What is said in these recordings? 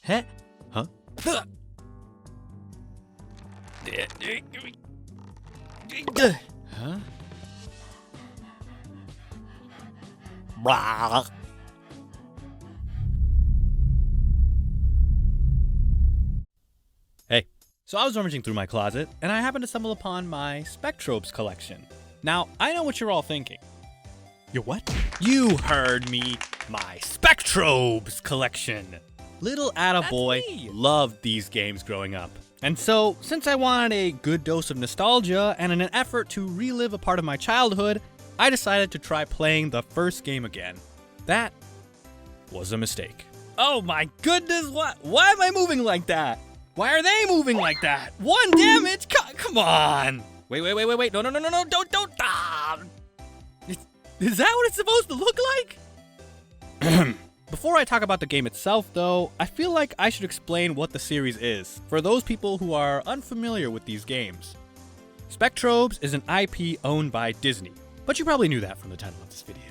Huh? Huh? Huh? Blah. Hey, so I was rummaging through my closet, and I happened to stumble upon my Spectrobes collection. Now, I know what you're all thinking. Your what? You heard me. My Spectrobes collection. Little attaboy loved these games growing up. And so, since I wanted a good dose of nostalgia and in an effort to relive a part of my childhood, I decided to try playing the first game again. That was a mistake. Oh my goodness, why am I moving like that? Why are they moving like that? 1 damage? Come on! Wait, no, don't! Is that what it's supposed to look like? Before I talk about the game itself, though, I feel like I should explain what the series is, for those people who are unfamiliar with these games. Spectrobes is an IP owned by Disney, but you probably knew that from the title of this video.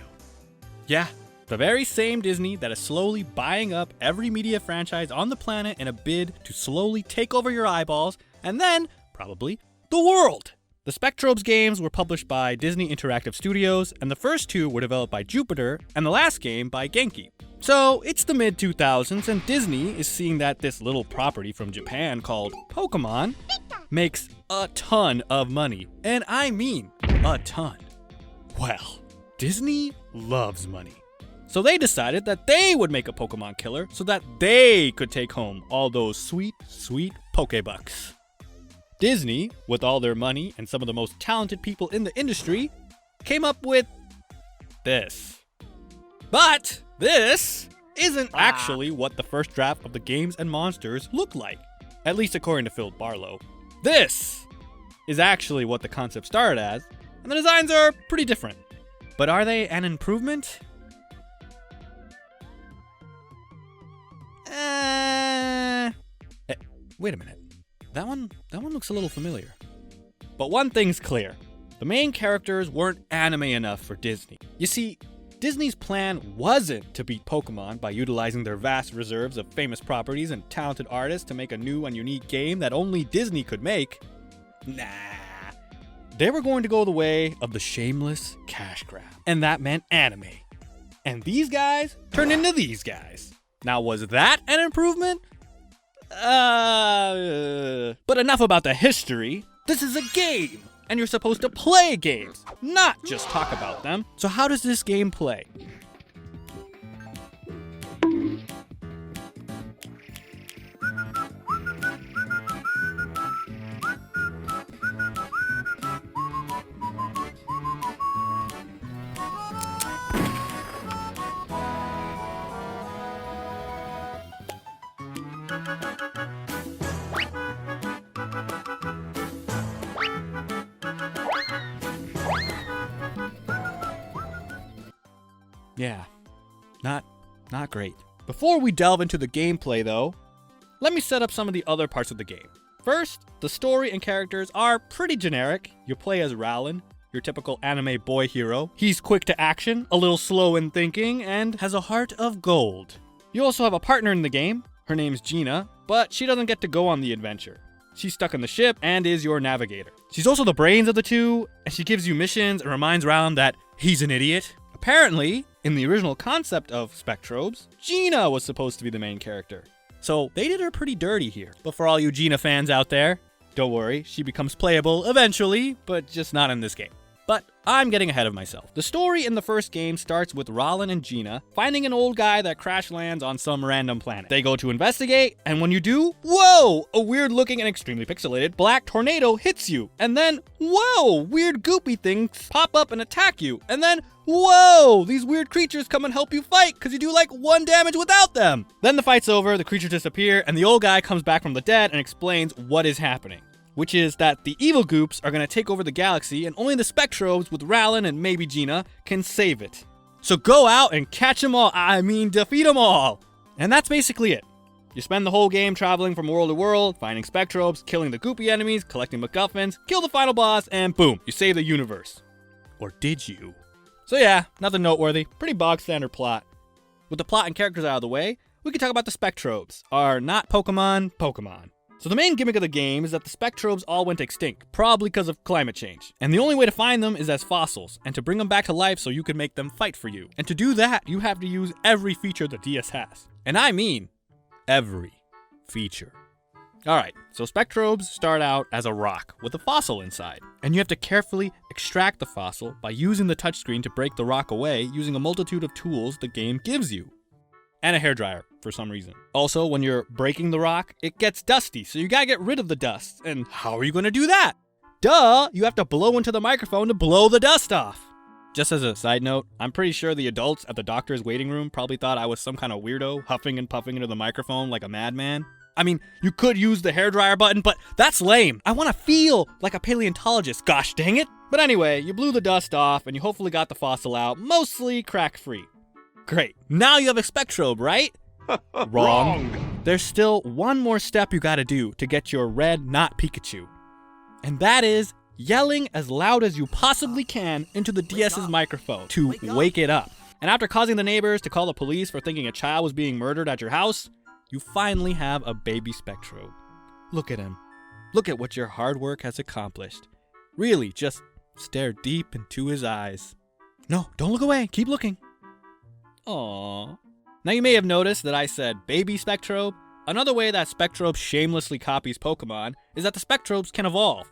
Yeah, the very same Disney that is slowly buying up every media franchise on the planet in a bid to slowly take over your eyeballs, and then, probably, the world! The Spectrobes games were published by Disney Interactive Studios, and the first 2 were developed by Jupiter, and the last game by Genki. So, it's the mid-2000s, and Disney is seeing that this little property from Japan called Pokemon makes a ton of money. And I mean a ton. Well, Disney loves money. So they decided that they would make a Pokemon killer so that they could take home all those sweet, sweet Pokebucks. Disney, with all their money and some of the most talented people in the industry, came up with this. But this isn't actually what the first draft of the Games and Monsters looked like, at least according to Phil Barlow. This is actually what the concept started as, and the designs are pretty different. But are they an improvement? Wait a minute. That one looks a little familiar. But one thing's clear. The main characters weren't anime enough for Disney. You see, Disney's plan wasn't to beat Pokemon by utilizing their vast reserves of famous properties and talented artists to make a new and unique game that only Disney could make. Nah. They were going to go the way of the shameless cash grab. And that meant anime. And these guys turned into these guys. Now, was that an improvement? But enough about the history. This is a game, and you're supposed to play games, not just talk about them. So how does this game play? Yeah, not great. Before we delve into the gameplay though, let me set up some of the other parts of the game. First, the story and characters are pretty generic. You play as Rowland, your typical anime boy hero. He's quick to action, a little slow in thinking, and has a heart of gold. You also have a partner in the game. Her name's Gina, but she doesn't get to go on the adventure. She's stuck in the ship and is your navigator. She's also the brains of the two, and she gives you missions and reminds Rowland that he's an idiot. Apparently, in the original concept of Spectrobes, Gina was supposed to be the main character. So they did her pretty dirty here. But for all you Gina fans out there, don't worry, she becomes playable eventually, but just not in this game. But I'm getting ahead of myself. The story in the first game starts with Rowland and Gina finding an old guy that crash lands on some random planet. They go to investigate, and when you do, whoa! A weird looking and extremely pixelated black tornado hits you. And then, whoa! Weird goopy things pop up and attack you. And then, whoa! These weird creatures come and help you fight because you do like 1 damage without them. Then the fight's over, the creatures disappear, and the old guy comes back from the dead and explains what is happening. Which is that the evil goops are going to take over the galaxy and only the Spectrobes with Rowland and maybe Gina can save it. So go out and catch them all, defeat them all! And that's basically it. You spend the whole game traveling from world to world, finding Spectrobes, killing the goopy enemies, collecting MacGuffins, kill the final boss, and boom, you save the universe. Or did you? So yeah, nothing noteworthy, pretty bog standard plot. With the plot and characters out of the way, we can talk about the Spectrobes, are not Pokemon. So the main gimmick of the game is that the Spectrobes all went extinct, probably because of climate change. And the only way to find them is as fossils, and to bring them back to life so you can make them fight for you. And to do that, you have to use every feature the DS has. And I mean, every feature. Alright, so Spectrobes start out as a rock with a fossil inside. And you have to carefully extract the fossil by using the touchscreen to break the rock away using a multitude of tools the game gives you. And a hairdryer, for some reason. Also, when you're breaking the rock, it gets dusty, so you gotta get rid of the dust. And how are you gonna do that? Duh! You have to blow into the microphone to blow the dust off. Just as a side note, I'm pretty sure the adults at the doctor's waiting room probably thought I was some kind of weirdo, huffing and puffing into the microphone like a madman. I mean, you could use the hairdryer button, but that's lame. I want to feel like a paleontologist, gosh dang it. But anyway, you blew the dust off and you hopefully got the fossil out, mostly crack-free. Great. Now you have a Spectrobe, right? Wrong. There's still one more step you gotta do to get your red not Pikachu. And that is yelling as loud as you possibly can into the DS's microphone to wake it up. And after causing the neighbors to call the police for thinking a child was being murdered at your house, you finally have a baby Spectrobe. Look at him. Look at what your hard work has accomplished. Really, just stare deep into his eyes. No, don't look away. Keep looking. Aww. Now you may have noticed that I said baby Spectrobe. Another way that Spectrobe shamelessly copies Pokemon is that the Spectrobes can evolve.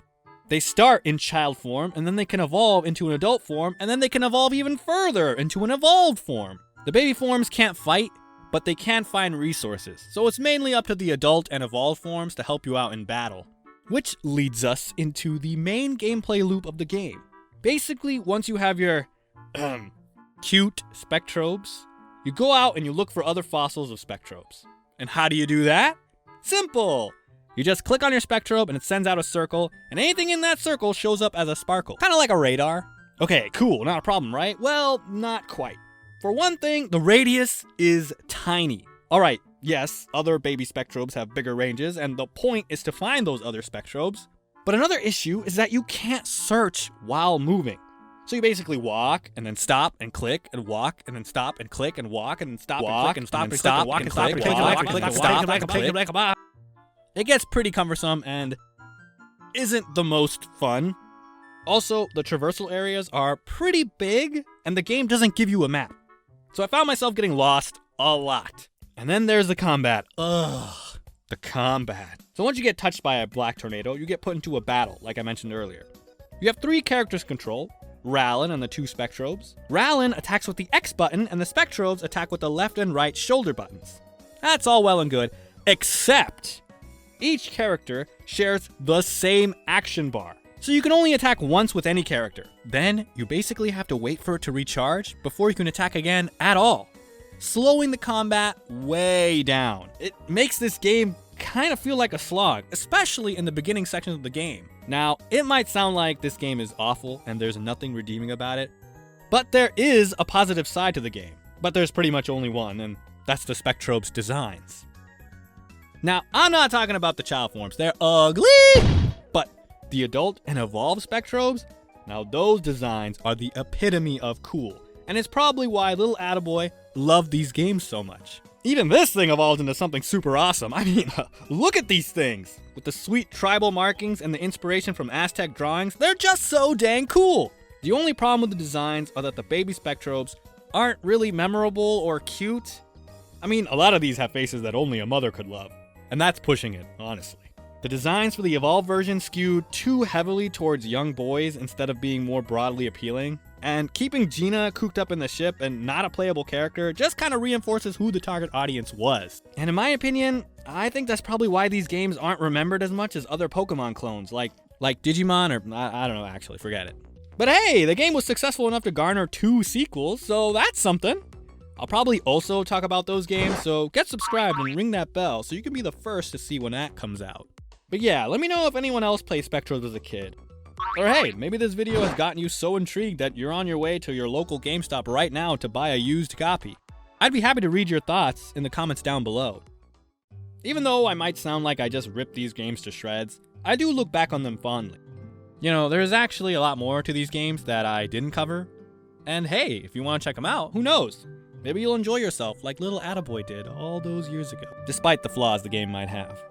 They start in child form, and then they can evolve into an adult form, and then they can evolve even further into an evolved form. The baby forms can't fight, but they can find resources, so it's mainly up to the adult and evolved forms to help you out in battle. Which leads us into the main gameplay loop of the game. Basically, once you have your cute Spectrobes, you go out and you look for other fossils of Spectrobes. And how do you do that? Simple! You just click on your Spectrobe and it sends out a circle, and anything in that circle shows up as a sparkle. Kinda like a radar. Okay, cool, not a problem, right? Well, not quite. For one thing, the radius is tiny. Alright, yes, other baby Spectrobes have bigger ranges, and the point is to find those other Spectrobes. But another issue is that you can't search while moving. So you basically walk, and then stop, and click, and walk, and then stop, and click, and walk, and then stop, and click, and stop, and stop, and walk, and stop, and click, and walk, and click, and stop, and click. It gets pretty cumbersome, and isn't the most fun. Also, the traversal areas are pretty big, and the game doesn't give you a map. So I found myself getting lost a lot. And then there's the combat. Ugh, the combat. So once you get touched by a black tornado, you get put into a battle, like I mentioned earlier. You have 3 characters to control, Rallin and the 2 Spectrobes. Rallin attacks with the X button, and the Spectrobes attack with the left and right shoulder buttons. That's all well and good, except each character shares the same action bar. So you can only attack once with any character. Then you basically have to wait for it to recharge before you can attack again at all, slowing the combat way down. It makes this game kind of feel like a slog, especially in the beginning sections of the game. Now, it might sound like this game is awful and there's nothing redeeming about it, but there is a positive side to the game. But there's pretty much only one, and that's the Spectrobe's designs. Now, I'm not talking about the child forms. They're ugly! But the adult and evolved Spectrobes, now those designs are the epitome of cool. And it's probably why little Attaboy loved these games so much. Even this thing evolved into something super awesome. I mean, look at these things. With the sweet tribal markings and the inspiration from Aztec drawings, they're just so dang cool. The only problem with the designs are that the baby Spectrobes aren't really memorable or cute. I mean, a lot of these have faces that only a mother could love. And that's pushing it, honestly. The designs for the evolved version skewed too heavily towards young boys instead of being more broadly appealing. And keeping Gina cooped up in the ship and not a playable character just kind of reinforces who the target audience was. And in my opinion, I think that's probably why these games aren't remembered as much as other Pokemon clones, like Digimon, or I don't know, actually, forget it. But hey, the game was successful enough to garner 2 sequels, so that's something. I'll probably also talk about those games, so get subscribed and ring that bell so you can be the first to see when that comes out. But yeah, let me know if anyone else played Spectrobes as a kid. Or hey, maybe this video has gotten you so intrigued that you're on your way to your local GameStop right now to buy a used copy. I'd be happy to read your thoughts in the comments down below. Even though I might sound like I just ripped these games to shreds, I do look back on them fondly. You know, there's actually a lot more to these games that I didn't cover. And hey, if you want to check them out, who knows? Maybe you'll enjoy yourself like little Attaboy did all those years ago, despite the flaws the game might have.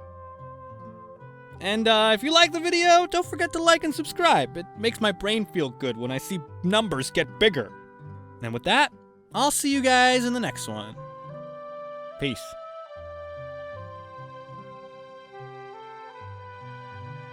And if you like the video, don't forget to like and subscribe. It makes my brain feel good when I see numbers get bigger. And with that, I'll see you guys in the next one. Peace.